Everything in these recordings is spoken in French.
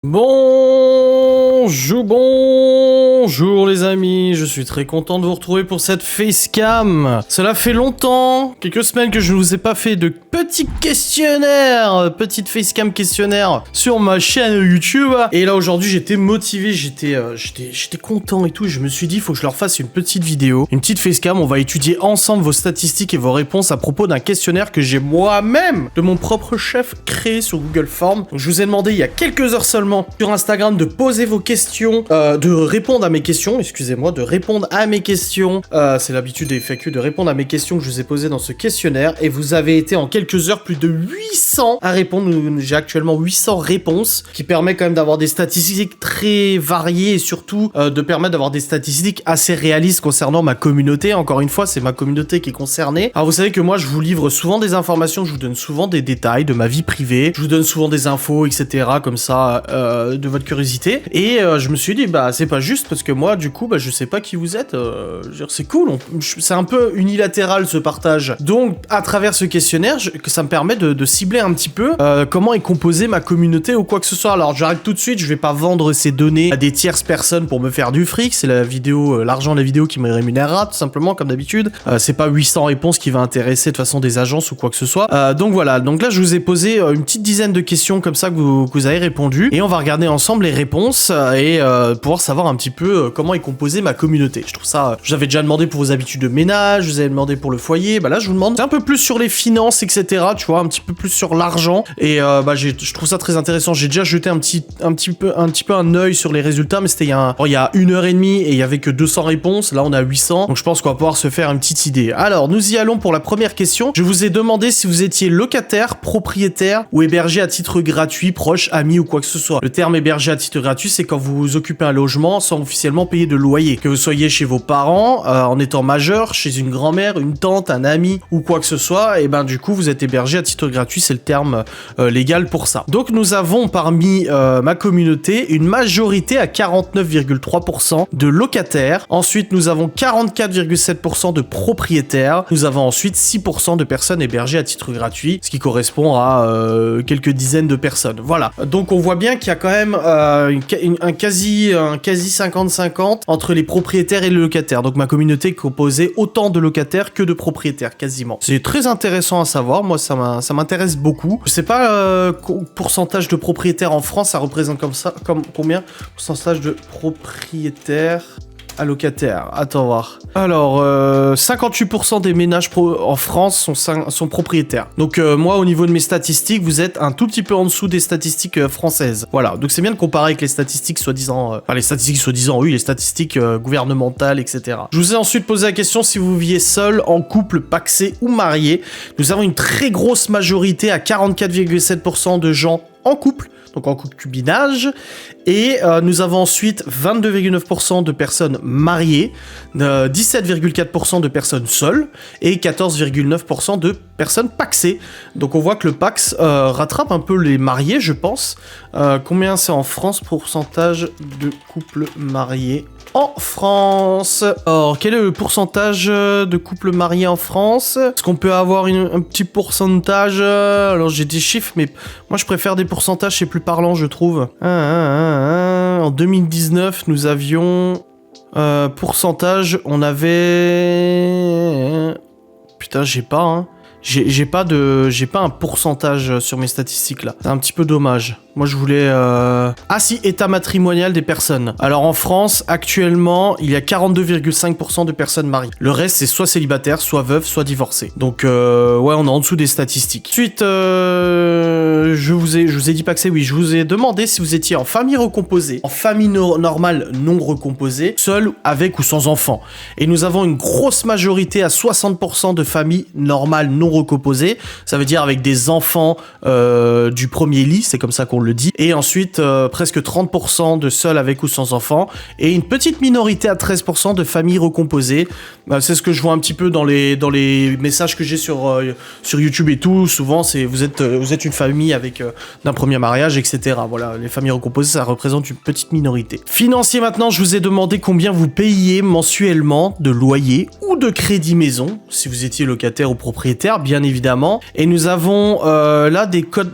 Bonjour les amis, je suis très content de vous retrouver pour cette facecam. Cela fait longtemps, quelques semaines que je ne vous ai pas fait de petits questionnaires, petite facecam questionnaire sur ma chaîne YouTube. Et là aujourd'hui j'étais motivé, j'étais content et tout, et je me suis dit il faut que je leur fasse une petite vidéo, une petite facecam. On va étudier ensemble vos statistiques et vos réponses à propos d'un questionnaire que j'ai moi-même, de mon propre chef, créé sur Google Forms. Donc, je vous ai demandé il y a quelques heures seulement sur Instagram de poser vos questions, de répondre à mes questions, excusez-moi, de répondre à mes questions. C'est l'habitude des FAQ de répondre à mes questions que je vous ai posées dans ce questionnaire. Et vous avez été en quelques heures plus de 800 à répondre. J'ai actuellement 800 réponses, qui permet quand même d'avoir des statistiques très variées et surtout de permettre d'avoir des statistiques assez réalistes concernant ma communauté. Encore une fois, c'est ma communauté qui est concernée. Alors vous savez que moi, je vous livre souvent des informations, je vous donne souvent des détails de ma vie privée, je vous donne souvent des infos, etc. comme ça, de votre curiosité. Et je me suis dit, bah c'est pas juste parce que moi, du coup, bah je sais pas qui vous êtes. C'est cool, c'est un peu unilatéral ce partage. Donc, à travers ce questionnaire, que ça me permet de cibler un petit peu comment est composée ma communauté ou quoi que ce soit. Alors, j'arrête tout de suite, je vais pas vendre ces données à des tierces personnes pour me faire du fric. C'est la vidéo, l'argent de la vidéo qui me rémunérera, tout simplement, comme d'habitude. C'est pas 800 réponses qui va intéresser de toute façon des agences ou quoi que ce soit. Donc voilà, donc là, je vous ai posé une petite dizaine de questions comme ça que vous avez répondu. Et on va regarder ensemble les réponses et pouvoir savoir un petit peu comment est composée ma communauté. Je trouve ça, je vous avais déjà demandé pour vos habitudes de ménage, je vous avais demandé pour le foyer, bah là je vous demande un peu plus sur les finances, etc. Tu vois, un petit peu plus sur l'argent. Et bah je trouve ça très intéressant. J'ai déjà jeté un petit peu un œil sur les résultats, mais c'était il y a 1h30 et il y avait que 200 réponses. Là on a 800, donc je pense qu'on va pouvoir se faire une petite idée. Alors nous y allons pour la première question. Je vous ai demandé si vous étiez locataire, propriétaire ou hébergé à titre gratuit, proche, ami ou quoi que ce soit. Le terme hébergé à titre gratuit, c'est quand vous occupez un logement sans officiellement payer de loyer. Que vous soyez chez vos parents, en étant majeur, chez une grand-mère, une tante, un ami ou quoi que ce soit, et ben du coup vous êtes hébergé à titre gratuit, c'est le terme légal pour ça. Donc nous avons parmi ma communauté une majorité à 49,3% de locataires. Ensuite nous avons 44,7% de propriétaires. Nous avons ensuite 6% de personnes hébergées à titre gratuit, ce qui correspond à quelques dizaines de personnes. Voilà. Donc on voit bien qu'il y a quand même un quasi 50-50 entre les propriétaires et les locataires. Donc ma communauté est composée autant de locataires que de propriétaires, quasiment. C'est très intéressant à savoir, moi ça m'intéresse beaucoup. Je sais pas pourcentage de propriétaires en France, ça représente comme combien pourcentage de propriétaires à locataire. Attends voir. Alors, 58% des ménages en France sont propriétaires. Donc moi, au niveau de mes statistiques, vous êtes un tout petit peu en dessous des statistiques françaises. Voilà. Donc c'est bien de comparer avec les statistiques soi-disant... les statistiques gouvernementales, etc. Je vous ai ensuite posé la question si vous viviez seul, en couple, pacsé ou marié. Nous avons une très grosse majorité à 44,7% de gens en couple, donc en concubinage, et nous avons ensuite 22,9% de personnes mariées, 17,4% de personnes seules, et 14,9% de personnes pacsées. Donc on voit que le pax rattrape un peu les mariés, je pense. Combien c'est en France, pourcentage de couples mariés en France? Alors, quel est le pourcentage de couples mariés en France? Est-ce qu'on peut avoir un petit pourcentage? Alors, j'ai des chiffres, mais moi, je préfère des pourcentages, c'est plus parlant, je trouve. En 2019, nous avions... pourcentage, on avait... Putain, j'ai pas, hein. J'ai pas un pourcentage sur mes statistiques là. C'est un petit peu dommage. Moi je voulais... Ah si, état matrimonial des personnes. Alors en France, actuellement, il y a 42,5% de personnes mariées. Le reste, c'est soit célibataire, soit veuve, soit divorcé. Donc ouais, on est en dessous des statistiques. Ensuite, je vous ai dit pas que c'est oui. Je vous ai demandé si vous étiez en famille recomposée, en famille normale non recomposée, seul, avec ou sans enfants. Et nous avons une grosse majorité à 60% de familles normales non recomposées. Ça veut dire avec des enfants du premier lit, c'est comme ça qu'on le dit. Et ensuite, presque 30% de seuls avec ou sans enfants. Et une petite minorité à 13% de familles recomposées. C'est ce que je vois un petit peu dans les messages que j'ai sur YouTube et tout. Souvent, c'est vous êtes une famille avec d'un premier mariage, etc. Voilà, les familles recomposées, ça représente une petite minorité. Financier maintenant, je vous ai demandé combien vous payiez mensuellement de loyer ou de crédit maison, si vous étiez locataire ou propriétaire. scolaire, bien évidemment. Et nous avons là des codes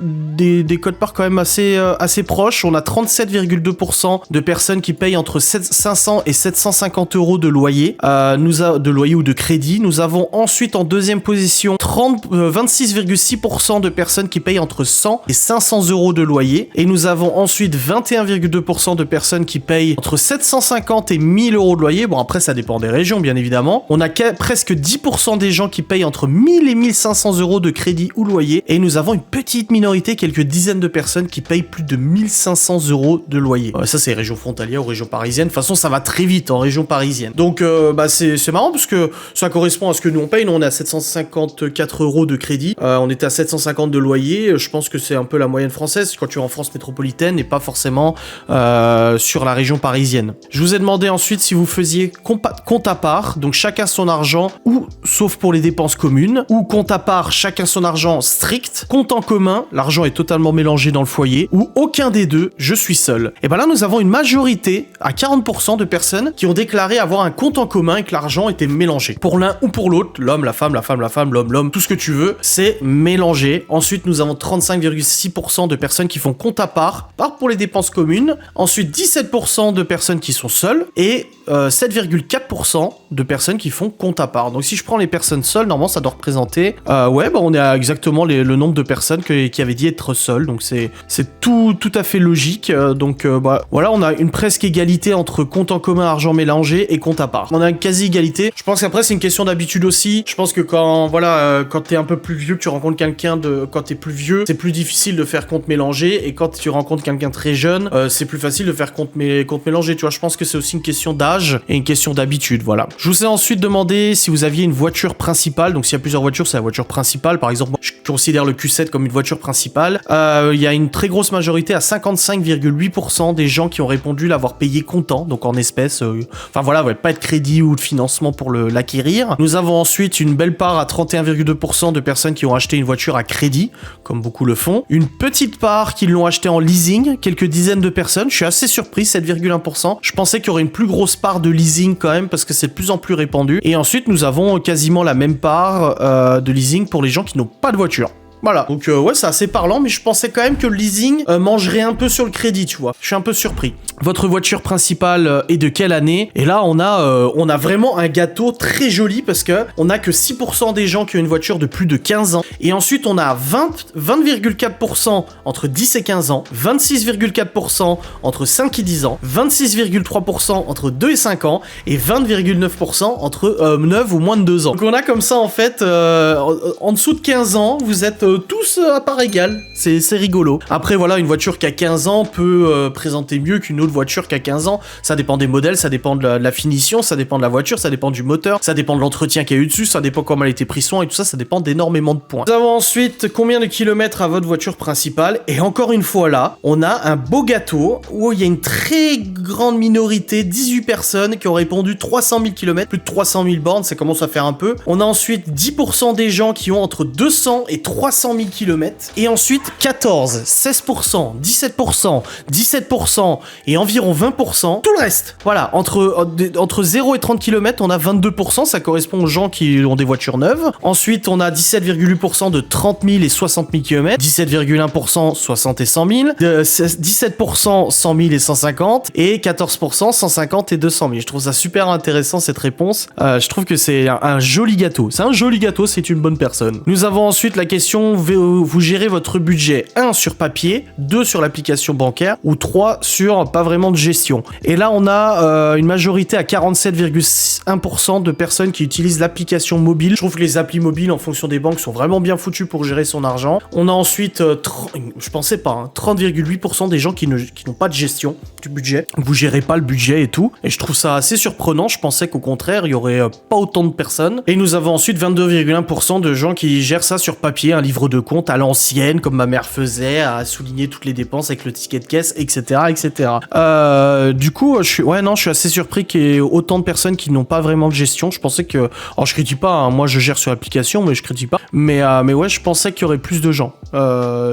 parts quand même assez proches. On a 37,2% de personnes qui payent entre 500 et 750 euros de loyer, de loyer ou de crédit. Nous avons ensuite en deuxième position 26,6% de personnes qui payent entre 100 et 500 euros de loyer. Et nous avons ensuite 21,2% de personnes qui payent entre 750 et 1000 euros de loyer. Bon, après, ça dépend des régions, bien évidemment. On a presque 10% des gens qui payent entre 1000 et 1500 euros de crédit ou loyer. Et nous avons une petite minorité, quelques dizaines de personnes qui payent plus de 1500 euros de loyer. Ça, c'est région frontalière ou région parisienne. De toute façon, ça va très vite en région parisienne. Donc, c'est marrant parce que ça correspond à ce que nous on paye. Nous, on est à 754 euros de crédit. On était à 750 de loyer. Je pense que c'est un peu la moyenne française quand tu es en France métropolitaine et pas forcément sur la région parisienne. Je vous ai demandé ensuite si vous faisiez compte à part, donc chacun son argent, ou sauf pour les dépenses communes, ou compte à part, chacun son argent strict, compte en commun, l'argent est totalement mélangé dans le foyer, ou aucun des deux, je suis seul. Et ben là, nous avons une majorité, à 40% de personnes, qui ont déclaré avoir un compte en commun et que l'argent était mélangé. Pour l'un ou pour l'autre, l'homme, la femme, l'homme, tout ce que tu veux, c'est mélangé. Ensuite, nous avons 35,6% de personnes qui font compte à part pour les dépenses communes. Ensuite, 17% de personnes qui sont seules et 7,4% de personnes qui font compte à part. Donc si je prends les personnes seules, normalement ça doit représenter on est à exactement le nombre de personnes qui avaient dit être seules. Donc c'est tout à fait logique. Voilà, on a une presque égalité entre compte en commun, argent mélangé et compte à part. On a une quasi égalité. Je pense qu'après c'est une question d'habitude aussi. Je pense que quand t'es un peu plus vieux, que tu rencontres quand t'es plus vieux, c'est plus difficile de faire compte mélangé, et quand tu rencontres quelqu'un très jeune, c'est plus facile de faire compte mélangé. Tu vois, je pense que c'est aussi une question d'âge et une question d'habitude. Voilà. Je vous ai ensuite demandé si vous aviez une voiture principale. Donc s'il y a plusieurs voitures, c'est la voiture principale. Par exemple, moi, je considère le Q7 comme une voiture principale. Il y a une très grosse majorité, à 55,8% des gens qui ont répondu l'avoir payé comptant, donc en espèces. Pas de crédit ou de financement pour l'acquérir. Nous avons ensuite une belle part, à 31,2% de personnes qui ont acheté une voiture à crédit, comme beaucoup le font. Une petite part qui l'ont acheté en leasing, quelques dizaines de personnes. Je suis assez surpris, 7,1%. Je pensais qu'il y aurait une plus grosse part de leasing quand même, parce que c'est de plus en plus répandu. Et ensuite, nous avons quasiment la même part de leasing pour les gens qui n'ont pas de voiture. Voilà, donc c'est assez parlant, mais je pensais quand même que le leasing mangerait un peu sur le crédit, tu vois. Je suis un peu surpris. Votre voiture principale est de quelle année? Et là, on a vraiment un gâteau très joli, parce que on a que 6% des gens qui ont une voiture de plus de 15 ans. Et ensuite, on a 20,4% entre 10 et 15 ans, 26,4% entre 5 et 10 ans, 26,3% entre 2 et 5 ans, et 20,9% entre 9 ou moins de 2 ans. Donc on a comme ça, en fait, en dessous de 15 ans, vous êtes tous à part égale. C'est rigolo. Après, voilà, une voiture qui a 15 ans peut présenter mieux qu'une autre voiture qui a 15 ans. Ça dépend des modèles, ça dépend de la finition, ça dépend de la voiture, ça dépend du moteur, ça dépend de l'entretien qu'il y a eu dessus, ça dépend comment elle a été pris soin et tout ça, ça dépend d'énormément de points. Nous avons ensuite combien de kilomètres à votre voiture principale, et encore une fois là, on a un beau gâteau où il y a une très grande minorité, 18 personnes qui ont répondu 300 000 km, plus de 300 000 bornes, ça commence à faire un peu. On a ensuite 10% des gens qui ont entre 200 et 300 000 km, et ensuite 14, 16%, 17%, 17% et environ 20%, tout le reste. Voilà, entre 0 et 30 km, on a 22%, ça correspond aux gens qui ont des voitures neuves. Ensuite, on a 17,8% de 30 000 et 60 000 km, 17,1% 60 et 100 000, 17% 100 000 et 150, et 14% 150 et 200 000. Je trouve ça super intéressant, cette réponse. Je trouve que c'est un joli gâteau. C'est un joli gâteau, c'est une bonne personne. Nous avons ensuite la question, vous gérez votre budget 1 sur papier, 2 sur l'application bancaire, ou 3 sur pas vraiment de gestion. Et là, on a une majorité à 47,1% de personnes qui utilisent l'application mobile. Je trouve que les applis mobiles en fonction des banques sont vraiment bien foutues pour gérer son argent. On a ensuite, je pensais pas, 30,8% des gens qui n'ont pas de gestion du budget. Vous gérez pas le budget et tout. Et je trouve ça assez surprenant. Je pensais qu'au contraire, il y aurait pas autant de personnes. Et nous avons ensuite 22,1% de gens qui gèrent ça sur papier, un livret livre de compte à l'ancienne, comme ma mère faisait, à souligner toutes les dépenses avec le ticket de caisse, etc., etc. Du coup, je suis assez surpris qu'il y ait autant de personnes qui n'ont pas vraiment de gestion. Je pensais que, alors je critique pas, hein, moi je gère sur l'application, mais je critique pas. Mais ouais, je pensais qu'il y aurait plus de gens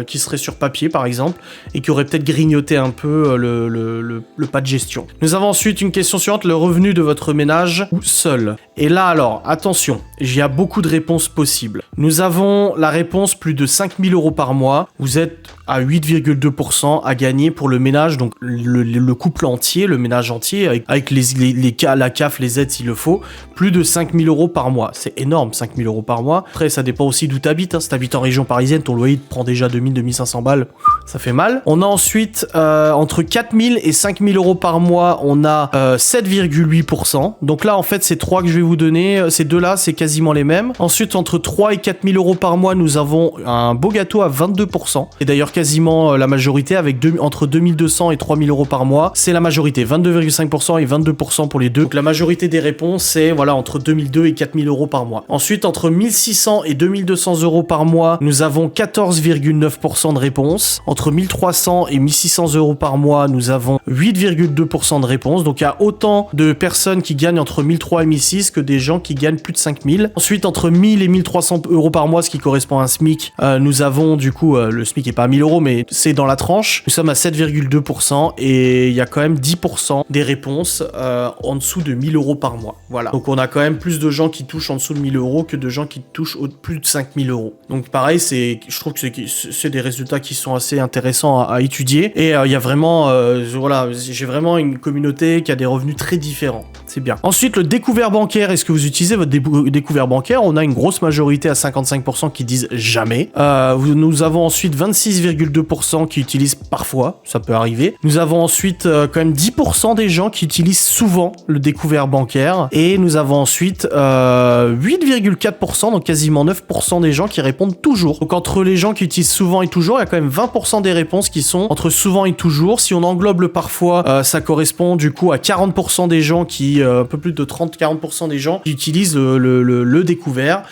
qui seraient sur papier, par exemple, et qui auraient peut-être grignoté un peu le pas de gestion. Nous avons ensuite une question suivante, le revenu de votre ménage ou seul. Et là alors, attention, il y a beaucoup de réponses possibles. Nous avons la réponse plus de 5 000 € par mois. Vous êtes à 8,2% à gagner pour le ménage, donc le couple entier, le ménage entier, avec la CAF, les aides s'il le faut, plus de 5 000 € par mois. C'est énorme, 5 000 € par mois. Après, ça dépend aussi d'où t'habites. Hein. Si t'habites en région parisienne, ton loyer te prend déjà 2 500 balles. Ça fait mal. On a ensuite, entre 4 000 et 5 000 € par mois, on a 7,8%. Donc là, en fait, ces trois que je vais vous donner, ces deux-là, c'est quasiment les mêmes. Ensuite, entre 3 et 4 000 € par mois, nous avons un beau gâteau à 22%. Et d'ailleurs, quasiment la majorité, avec entre 2200 et 3 000 € par mois, c'est la majorité. 22,5% et 22% pour les deux. Donc la majorité des réponses, c'est voilà, entre 2002 et 4 000 € par mois. Ensuite, entre 1600 et 2200 € par mois, nous avons 14,9% de réponses. Entre 1300 et 1600 € par mois, nous avons 8,2% de réponses. Donc il y a autant de personnes qui gagnent entre 1300 et 1600 que des gens qui gagnent plus de 5000. Ensuite, entre 1000 et 1300 € par mois, ce qui correspond à un SMIC, nous avons du coup, le SMIC est pas à 1000 €, mais c'est dans la tranche. Nous sommes à 7,2% et il y a quand même 10% des réponses en dessous de 1000 € par mois. Voilà. Donc on a quand même plus de gens qui touchent en dessous de 1000 € que de gens qui touchent plus de 5000 €. Donc pareil, je trouve que c'est des résultats qui sont assez intéressants à étudier. Et il y a vraiment, voilà, j'ai vraiment une communauté qui a des revenus très différents. C'est bien. Ensuite, le découvert bancaire. Est-ce que vous utilisez votre découvert bancaire? On a une grosse majorité à 55% qui disent jamais. Nous avons ensuite 26,2% qui utilisent parfois. Ça peut arriver. Nous avons ensuite quand même 10% des gens qui utilisent souvent le découvert bancaire. Et nous avons ensuite 8,4%, donc quasiment 9% des gens qui répondent toujours. Donc entre les gens qui utilisent souvent et toujours, il y a quand même 20% des réponses qui sont entre souvent et toujours. Si on englobe le parfois, ça correspond du coup à 40% des gens qui, un peu plus de 30-40% des gens qui utilisent le découvert,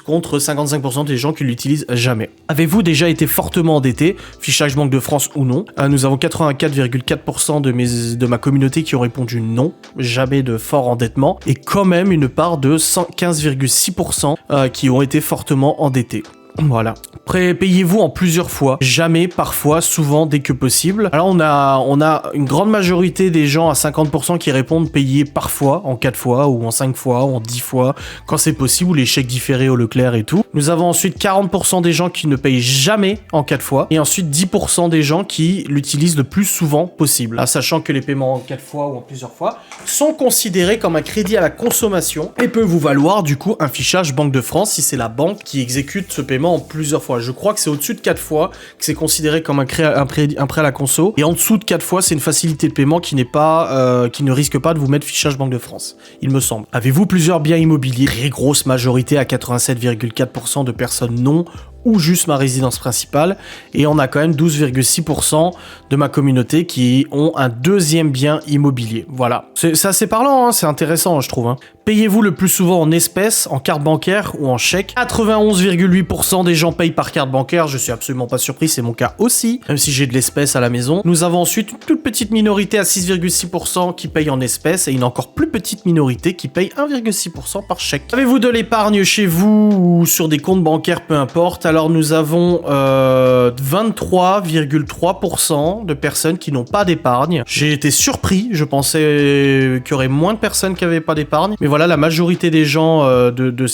contre 55% des gens qui l'utilisent jamais. Avez-vous déjà été fortement endetté, fichage Banque de France ou non? Nous avons 84,4% de ma communauté qui ont répondu non, jamais de fort endettement, et quand même une part de 15,6% qui ont été fortement endettés. Voilà. Payez-vous en plusieurs fois, jamais, parfois, souvent, dès que possible. Alors on a une grande majorité des gens à 50% qui répondent payer parfois, en 4 fois, ou en 5 fois, ou en 10 fois, quand c'est possible, ou les chèques différés au Leclerc et tout. Nous avons ensuite 40% des gens qui ne payent jamais en 4 fois, et ensuite 10% des gens qui l'utilisent le plus souvent possible. Sachant que les paiements en 4 fois ou en plusieurs fois sont considérés comme un crédit à la consommation et peut vous valoir du coup un fichage Banque de France si c'est la banque qui exécute ce paiement en plusieurs fois. Je crois que c'est au-dessus de 4 fois que c'est considéré comme un prêt à la conso, et en dessous de 4 fois c'est une facilité de paiement qui ne risque pas de vous mettre fichage Banque de France, il me semble. Avez-vous plusieurs biens immobiliers? Très grosse majorité à 87,4% de personnes non, ou juste ma résidence principale, et on a quand même 12,6% de ma communauté qui ont un deuxième bien immobilier. Voilà. C'est assez parlant, hein, c'est intéressant, je trouve. Hein. Payez-vous le plus souvent en espèces, en carte bancaire ou en chèque? 91,8% des gens payent par carte bancaire, je suis absolument pas surpris, c'est mon cas aussi, même si j'ai de l'espèce à la maison. Nous avons ensuite une toute petite minorité à 6,6% qui paye en espèces, et une encore plus petite minorité qui paye 1,6% par chèque. Avez-vous de l'épargne chez vous ou sur des comptes bancaires, peu importe? Alors nous avons 23,3% de personnes qui n'ont pas d'épargne. J'ai été surpris, je pensais qu'il y aurait moins de personnes qui n'avaient pas d'épargne, mais voilà, la majorité des gens de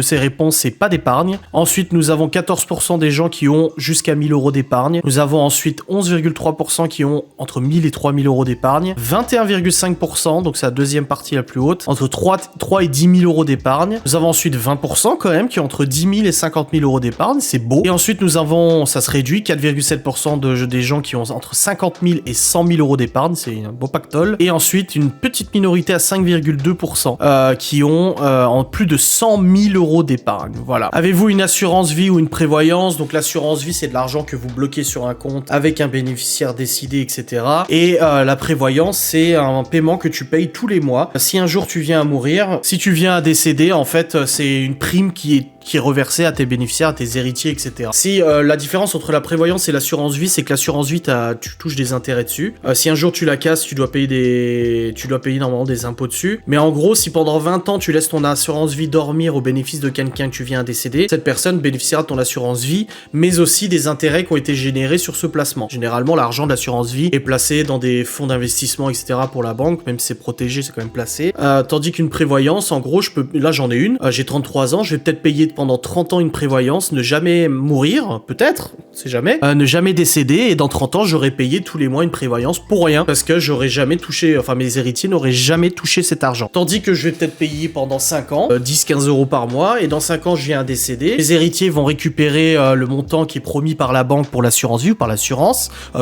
ces réponses, c'est pas d'épargne. Ensuite, nous avons 14% des gens qui ont jusqu'à 1000 € d'épargne. Nous avons ensuite 11,3% qui ont entre 1000 et 3000 € d'épargne. 21,5%, donc c'est la deuxième partie la plus haute, entre 3 et 10 000 € d'épargne. Nous avons ensuite 20% quand même qui ont entre 10 000 et 50 000 € d'épargne. C'est beau. Et ensuite, nous avons, ça se réduit, 4,7% des gens qui ont entre 50 000 et 100 000 € d'épargne. C'est un beau pactole. Et ensuite, une petite minorité à 5,2% qui ont en plus de 100 000 € d'épargne. Voilà. Avez-vous une assurance vie ou une prévoyance? Donc, l'assurance vie, c'est de l'argent que vous bloquez sur un compte avec un bénéficiaire décidé, etc. Et la prévoyance, c'est un paiement que tu payes tous les mois. Si un jour tu viens à mourir, si tu viens à décéder, en fait, c'est une prime qui est qui est reversé à tes bénéficiaires, à tes héritiers, etc. Si la différence entre la prévoyance et l'assurance vie, c'est que l'assurance vie, tu touches des intérêts dessus. Si un jour tu la casses, tu dois payer normalement des impôts dessus. Mais en gros, si pendant 20 ans tu laisses ton assurance vie dormir au bénéfice de quelqu'un que tu viens à décéder, cette personne bénéficiera de ton assurance vie, mais aussi des intérêts qui ont été générés sur ce placement. Généralement, l'argent de l'assurance vie est placé dans des fonds d'investissement, etc. pour la banque, même si c'est protégé, c'est quand même placé. Tandis qu'une prévoyance, en gros, là j'en ai une, j'ai 33 ans, je vais peut-être payer pendant 30 ans une prévoyance, ne jamais mourir, peut-être, c'est jamais, ne jamais décéder, et dans 30 ans, j'aurais payé tous les mois une prévoyance pour rien, parce que j'aurais jamais touché, enfin mes héritiers n'auraient jamais touché cet argent. Tandis que je vais peut-être payer pendant 5 ans, 10-15 euros par mois, et dans 5 ans, je viens à décéder. Les héritiers vont récupérer le montant qui est promis par la banque pour l'assurance vie, ou par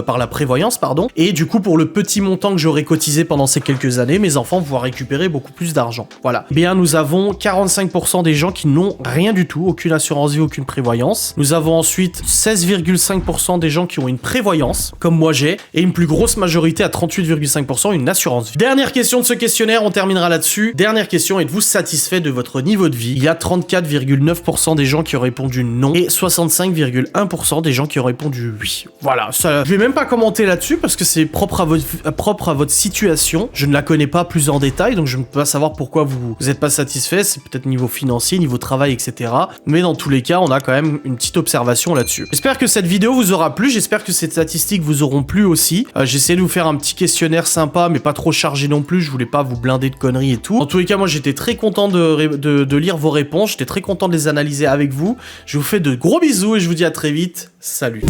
par la prévoyance, pardon, et du coup, pour le petit montant que j'aurais cotisé pendant ces quelques années, mes enfants vont récupérer beaucoup plus d'argent. Voilà. Eh bien, nous avons 45% des gens qui n'ont rien du tout, aucune assurance vie, aucune prévoyance. Nous avons ensuite 16,5% des gens qui ont une prévoyance, comme moi j'ai, et une plus grosse majorité à 38,5% une assurance vie. Dernière question de ce questionnaire, on terminera là-dessus. Dernière question, êtes-vous satisfait de votre niveau de vie? Il y a 34,9% des gens qui ont répondu non et 65,1% des gens qui ont répondu oui. Voilà, ça, je vais même pas commenter là-dessus parce que c'est propre à votre situation. Je ne la connais pas plus en détail, donc je ne peux pas savoir pourquoi vous êtes pas satisfait. C'est peut-être niveau financier, niveau travail, etc. Mais dans tous les cas, on a quand même une petite observation là-dessus. J'espère que cette vidéo vous aura plu. J'espère que ces statistiques vous auront plu aussi. J'ai essayé de vous faire un petit questionnaire sympa, mais pas trop chargé non plus. Je voulais pas vous blinder de conneries et tout. En tous les cas, moi, j'étais très content de lire vos réponses. J'étais très content de les analyser avec vous. Je vous fais de gros bisous et je vous dis à très vite. Salut.